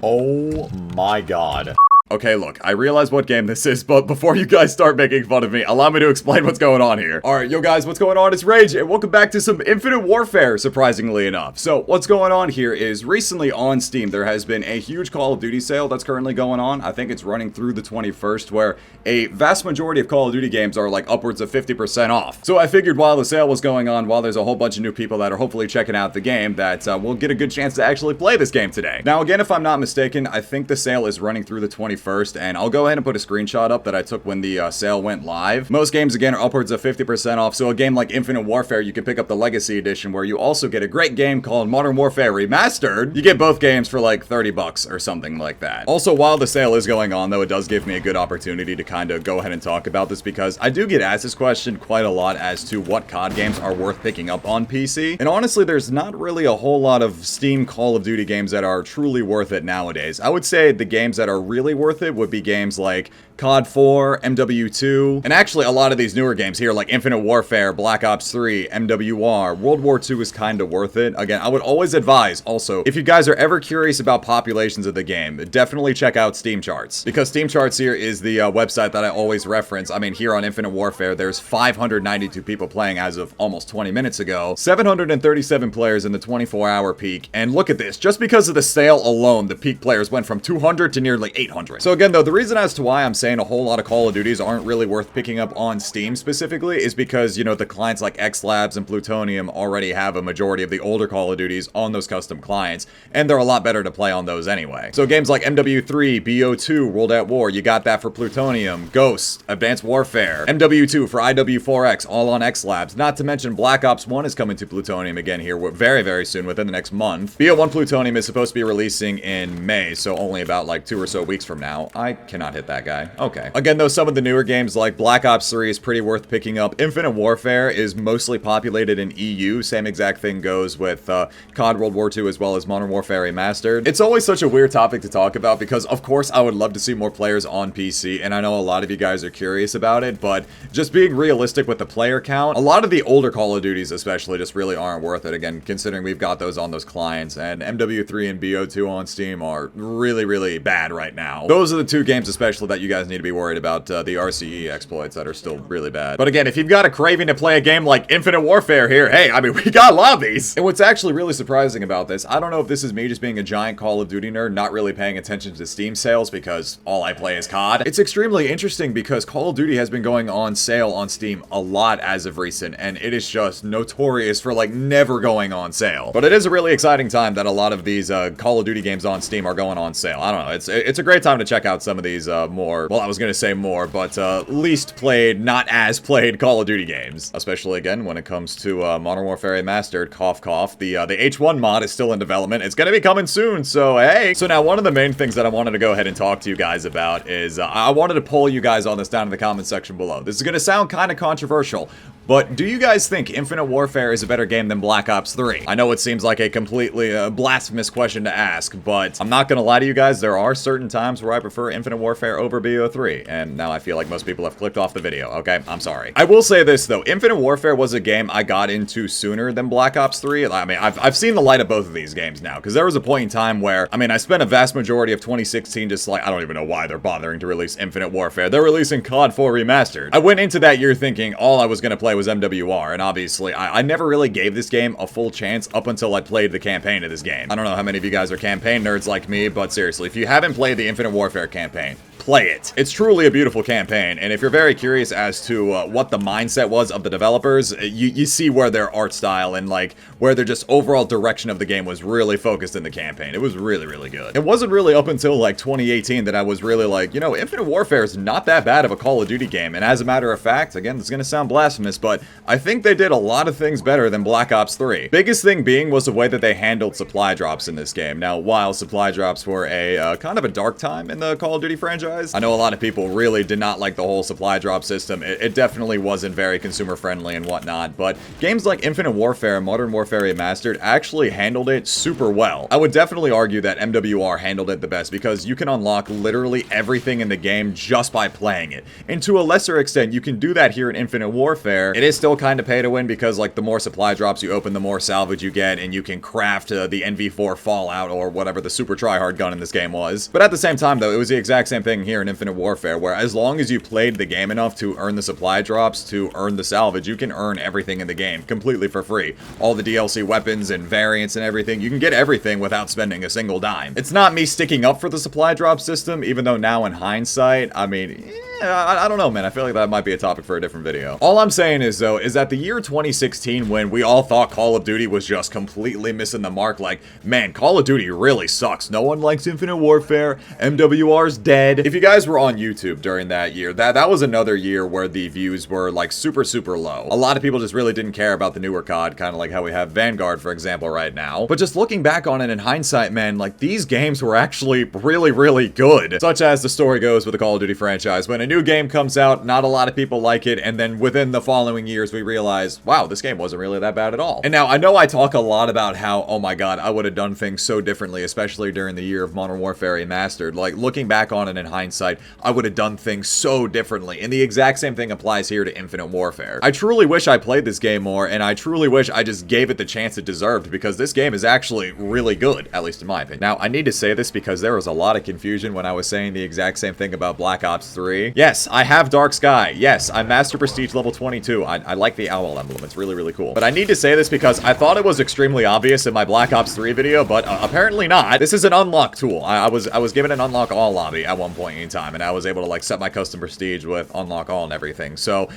Oh my god. Okay, look, I realize what game this is, but before you guys start making fun of me, allow me to explain what's going on here. Alright, yo guys, what's going on? It's Rage, and welcome back to some Infinite Warfare, surprisingly enough. So, what's going on here is, recently on Steam, there has been a huge Call of Duty sale that's currently going on. I think it's running through the 21st, where a vast majority of Call of Duty games are like upwards of 50% off. So I figured while the sale was going on, while there's a whole bunch of new people that are hopefully checking out the game, that we'll get a good chance to actually play this game today. Now again, if I'm not mistaken, I think the sale is running through the 21st, and I'll go ahead and put a screenshot up that I took when the sale went live. Most games, again, are upwards of 50% off, so a game like Infinite Warfare, you can pick up the Legacy Edition, where you also get a great game called Modern Warfare Remastered. You get both games for like 30 bucks or something like that. Also, while the sale is going on, though, it does give me a good opportunity to kind of go ahead and talk about this, because I do get asked this question quite a lot as to what COD games are worth picking up on PC. And honestly, there's not really a whole lot of Steam Call of Duty games that are truly worth it nowadays. I would say the games that are really worth it would be games like COD 4, MW2, and actually a lot of these newer games here like Infinite Warfare, Black Ops 3, MWR, World War II is kind of worth it. Again, I would always advise, also, if you guys are ever curious about populations of the game, definitely check out Steam Charts, because Steam Charts here is the website that I always reference. I mean, here on Infinite Warfare, there's 592 people playing as of almost 20 minutes ago, 737 players in the 24-hour peak, and look at this, just because of the sale alone, the peak players went from 200 to nearly 800. So again, though, the reason as to why I'm saying a whole lot of Call of Duties aren't really worth picking up on Steam specifically is because, you know, the clients like X Labs and Plutonium already have a majority of the older Call of Duties on those custom clients, and they're a lot better to play on those anyway. So games like MW3, BO2, World at War, you got that for Plutonium, Ghost, Advanced Warfare, MW2 for IW4X, all on X Labs, not to mention Black Ops 1 is coming to Plutonium again here very, very soon, within the next month. BO1 Plutonium is supposed to be releasing in May, so only about like 2 or so weeks from now. I cannot hit that guy. Okay. Again, though, some of the newer games like Black Ops 3 is pretty worth picking up. Infinite Warfare is mostly populated in EU. Same exact thing goes with COD World War II as well as Modern Warfare Remastered. It's always such a weird topic to talk about because, of course, I would love to see more players on PC, and I know a lot of you guys are curious about it, but just being realistic with the player count, a lot of the older Call of Duties especially just really aren't worth it, again, considering we've got those on those clients, and MW3 and BO2 on Steam are really, really bad right now. Those are the two games especially that you guys need to be worried about, the Rxqe exploits that are still really bad. But again, if you've got a craving to play a game like Infinite Warfare here, hey, I mean, we got lobbies! And what's actually really surprising about this, I don't know if this is me just being a giant Call of Duty nerd, not really paying attention to Steam sales because all I play is COD. It's extremely interesting because Call of Duty has been going on sale on Steam a lot as of recent, and it is just notorious for like never going on sale. But it is a really exciting time that a lot of these Call of Duty games on Steam are going on sale. I don't know, it's a great time to check out some of these more, well, I was gonna say more, but least played, not as played Call of Duty games. Especially, again, when it comes to Modern Warfare Remastered, cough cough, the H1 mod is still in development. It's gonna be coming soon, so hey! So now, one of the main things that I wanted to go ahead and talk to you guys about is, I wanted to poll you guys on this down in the comment section below. This is gonna sound kind of controversial, but do you guys think Infinite Warfare is a better game than Black Ops 3? I know it seems like a completely blasphemous question to ask, but I'm not gonna lie to you guys, there are certain times where I prefer Infinite Warfare over BO3, and now I feel like most people have clicked off the video, okay? I'm sorry. I will say this, though. Infinite Warfare was a game I got into sooner than Black Ops 3. I mean, I've seen the light of both of these games now, because there was a point in time where, I mean, I spent a vast majority of 2016 just like, I don't even know why they're bothering to release Infinite Warfare. They're releasing COD 4 Remastered. I went into that year thinking all I was going to play was MWR, and obviously, I never really gave this game a full chance up until I played the campaign of this game. I don't know how many of you guys are campaign nerds like me, but seriously, if you haven't played the Infinite Warfare campaign, play it. It's truly a beautiful campaign, and if you're very curious as to what the mindset was of the developers, you see where their art style and like where their just overall direction of the game was really focused in the campaign. It was really, really good. It wasn't really up until like 2018 that I was really like, you know, Infinite Warfare is not that bad of a Call of Duty game, and as a matter of fact, again, this is gonna sound blasphemous, but I think they did a lot of things better than Black Ops 3. Biggest thing being was the way that they handled supply drops in this game. Now, while supply drops were a kind of a dark time in the Call of Duty franchise, I know a lot of people really did not like the whole supply drop system. It definitely wasn't very consumer friendly and whatnot, but games like Infinite Warfare and Modern Warfare Remastered actually handled it super well. I would definitely argue that MWR handled it the best because you can unlock literally everything in the game just by playing it. And to a lesser extent, you can do that here in Infinite Warfare Warfare. It is still kind of pay to win because, like, the more supply drops you open, the more salvage you get, and you can craft the NV4 Fallout or whatever the super tryhard gun in this game was. But at the same time, though, it was the exact same thing here in Infinite Warfare, where as long as you played the game enough to earn the supply drops, to earn the salvage, you can earn everything in the game completely for free. All the DLC weapons and variants and everything, you can get everything without spending a single dime. It's not me sticking up for the supply drop system, even though now in hindsight, I mean, I don't know, man. I feel like that might be a topic for a different video. All I'm saying is, though, is that the year 2016, when we all thought Call of Duty was just completely missing the mark, like, man, Call of Duty really sucks. No one likes Infinite Warfare. MWR's dead. If you guys were on YouTube during that year, that was another year where the views were, like, super, super low. A lot of people just really didn't care about the newer COD, kind of like how we have Vanguard, for example, right now. But just looking back on it in hindsight, man, like, these games were actually really, really good. Such as the story goes with the Call of Duty franchise. When a new game comes out, not a lot of people like it, and then within the following years, we realize, wow, this game wasn't really that bad at all. And now, I know I talk a lot about how, oh my god, I would have done things so differently, especially during the year of Modern Warfare Remastered. Like, looking back on it in hindsight, I would have done things so differently, and the exact same thing applies here to Infinite Warfare. I truly wish I played this game more, and I truly wish I just gave it the chance it deserved, because this game is actually really good, at least in my opinion. Now, I need to say this because there was a lot of confusion when I was saying the exact same thing about Black Ops 3. Yes, I have Dark Sky. Yes, I'm Master Prestige level 22. I like the owl emblem. It's really, really cool. But I need to say this because I thought it was extremely obvious in my Black Ops 3 video, but apparently not. This is an unlock tool. I was given an unlock all lobby at one point in time, and I was able to, like, set my custom prestige with unlock all and everything. So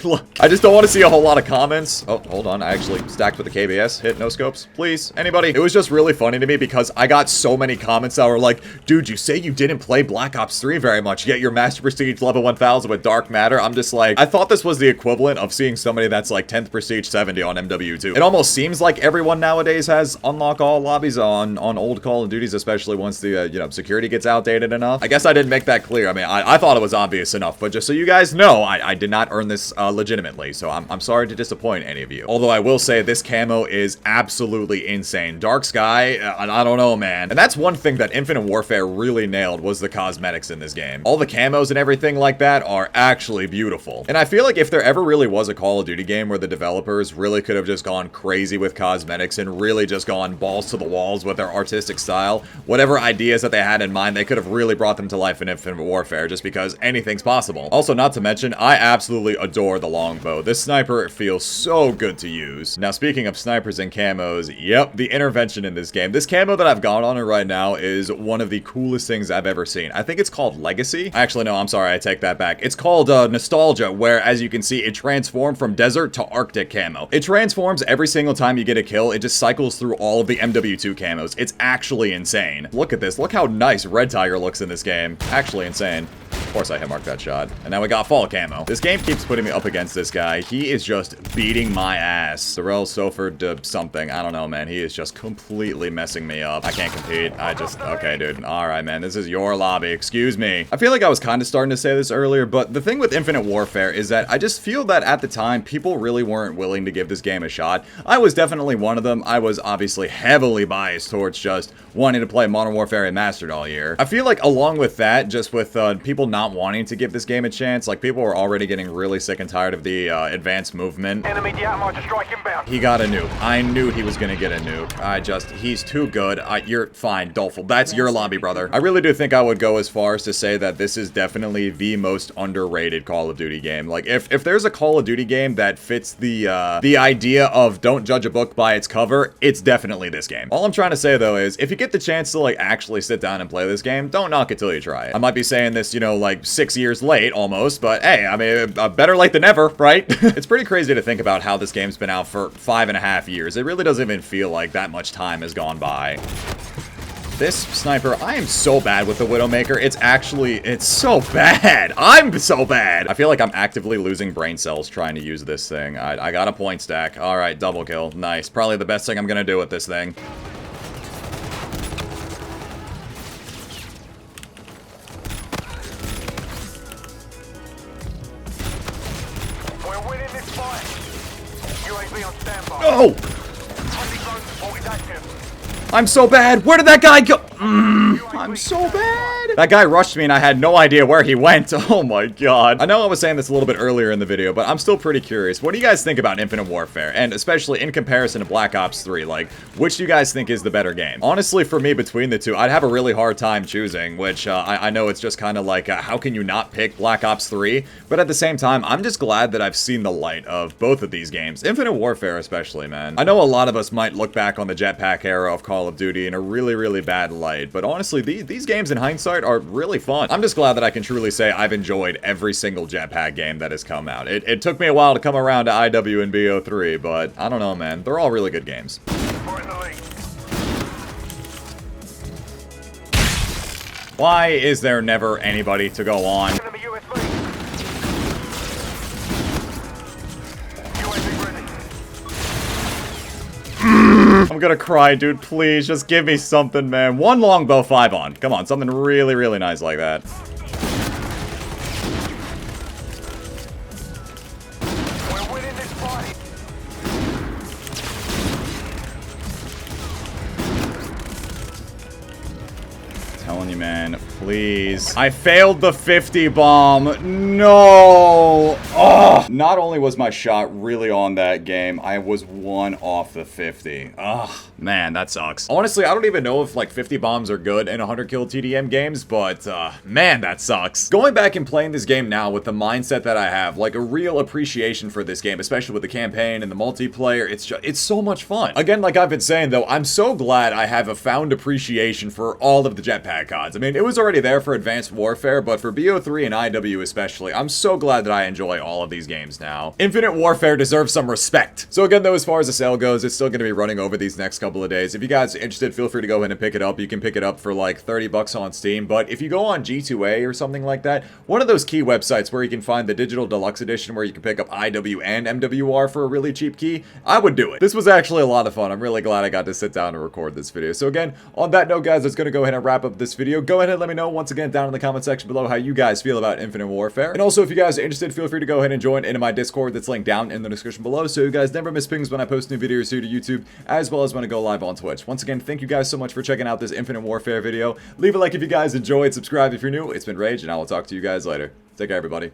look, I just don't want to see a whole lot of comments. Oh, hold on. I actually stacked with the KBS. Hit no scopes, please. Anybody? It was just really funny to me because I got so many comments that were like, dude, you say you didn't play Black Ops 3 very much, yet you're Master Prestige level 1000 with Dark Matter. I'm just like, I thought this was the equivalent of seeing somebody that's like 10th Prestige 70 on MW2. It almost seems like everyone nowadays has unlock all lobbies on old Call of Duties, especially once the, you know, security gets outdated enough. I guess I didn't make that clear. I mean, I thought it was obvious enough, but just so you guys know, I did not earn this legitimately, so I'm sorry to disappoint any of you. Although I will say this camo is absolutely insane. Dark Sky, I don't know, man. And that's one thing that Infinite Warfare really nailed, was the cosmetics in this game. All the camos and everything like that are actually beautiful. And I feel like if there ever really was a Call of Duty game where the developers really could have just gone crazy with cosmetics and really just gone balls to the walls with their artistic style, whatever ideas that they had in mind, they could have really brought them to life in Infinite Warfare, just because anything's possible. Also, not to mention, I absolutely adore the longbow. This sniper feels so good to use. Now, speaking of snipers and camos, yep, the intervention in this game. This camo that I've got on it right now is one of the coolest things I've ever seen. I think it's called Legacy. Actually, no, I'm sorry, I take that back. It's called Nostalgia, where, as you can see, it transformed from desert to Arctic camo. It transforms every single time you get a kill. It just cycles through all of the MW2 camos. It's actually insane. Look at this. Look how nice Red Tiger looks in this game. Actually insane. Of course I hit mark that shot. And now we got fall camo. This game keeps putting me up against this guy. He is just beating my ass. Sorrel Soford something. I don't know, man. He is just completely messing me up. I can't compete. Okay, dude. Alright, man. This is your lobby. Excuse me. I feel like I was kind of starting to say this earlier, but the thing with Infinite Warfare is that I just feel that at the time, people really weren't willing to give this game a shot. I was definitely one of them. I was obviously heavily biased towards just wanting to play Modern Warfare Remastered all year. I feel like along with that, just with people not wanting to give this game a chance, like people were already getting really sick and tired of the advanced movement. Enemy diatomizer strike inbound. He got a nuke. I knew he was gonna get a nuke. He's too good. You're fine, Dolphin. That's your lobby, brother. I really do think I would go as far as to say that this is definitely the most underrated Call of Duty game. Like, if there's a Call of Duty game that fits the idea of don't judge a book by its cover, it's definitely this game. All I'm trying to say, though, is if you get the chance to, like, actually sit down and play this game, don't knock it till you try it. I might be saying this, you know, like 6 years late almost, but hey, I mean, better late than never, right? It's pretty crazy to think about how this game's been out for 5.5 years. It really doesn't even feel like that much time has gone by. This sniper, I am so bad with the Widowmaker. It's so bad. I'm so bad. I feel like I'm actively losing brain cells trying to use this thing. I got a point stack. All right, double kill. Nice. Probably the best thing I'm gonna do with this thing. We're winning this fight. UAV on standby. No! Friendly drone support is active. I'm so bad. Where did that guy go? I'm so bad. That guy rushed me and I had no idea where he went. Oh my god. I know I was saying this a little bit earlier in the video, but I'm still pretty curious. What do you guys think about Infinite Warfare? And especially in comparison to Black Ops 3, like, which do you guys think is the better game? Honestly, for me, between the two, I'd have a really hard time choosing, which I know it's just kind of like, how can you not pick Black Ops 3? But at the same time, I'm just glad that I've seen the light of both of these games. Infinite Warfare especially, man. I know a lot of us might look back on the jetpack era of Call of Duty in a really, really bad light, but honestly, these games in hindsight are really fun. I'm just glad that I can truly say I've enjoyed every single jetpack game that has come out. It took me a while to come around to IW and BO3, but I don't know, man. They're all really good games. We're in the lead. Why is there never anybody to go on? Enemy US lead. UAV ready. I'm gonna cry, dude. Please, just give me something, man. One longbow, 5 on. Come on, something really, really nice like that. We're winning this fight. Telling you, man. Please. I failed the 50 bomb. No. Oh. Not only was my shot really on that game, I was 1 off the 50. Ugh. Man, that sucks. Honestly, I don't even know if like 50 bombs are good in 100 kill TDM games, but man, that sucks. Going back and playing this game now with the mindset that I have, like a real appreciation for this game, especially with the campaign and the multiplayer, it's so much fun. Again, like I've been saying though, I'm so glad I have a found appreciation for all of the jetpack CODs. I mean, it was already there for Advanced Warfare, but for BO3 and IW especially, I'm so glad that I enjoy all of these games now. Infinite Warfare deserves some respect. So again though, as far as the sale goes, it's still going to be running over these next couple of days. If you guys are interested, feel free to go ahead and pick it up. You can pick it up for like 30 bucks on Steam, but if you go on G2A or something like that, one of those key websites where you can find the digital deluxe edition where you can pick up IW and MWR for a really cheap key, I would do it. This was actually a lot of fun. I'm really glad I got to sit down and record this video. So again, on that note guys, that's going to go ahead and wrap up this video. Go ahead and let me know once again down in the comment section below how you guys feel about Infinite Warfare. And also if you guys are interested, feel free to go ahead and join into my Discord that's linked down in the description below so you guys never miss pings when I post new videos here to YouTube, as well as when I go live on Twitch. Once again, thank you guys so much for checking out this Infinite Warfare video. Leave a like if you guys enjoyed, subscribe if you're new. It's been Rage, and I will talk to you guys later. Take care, everybody.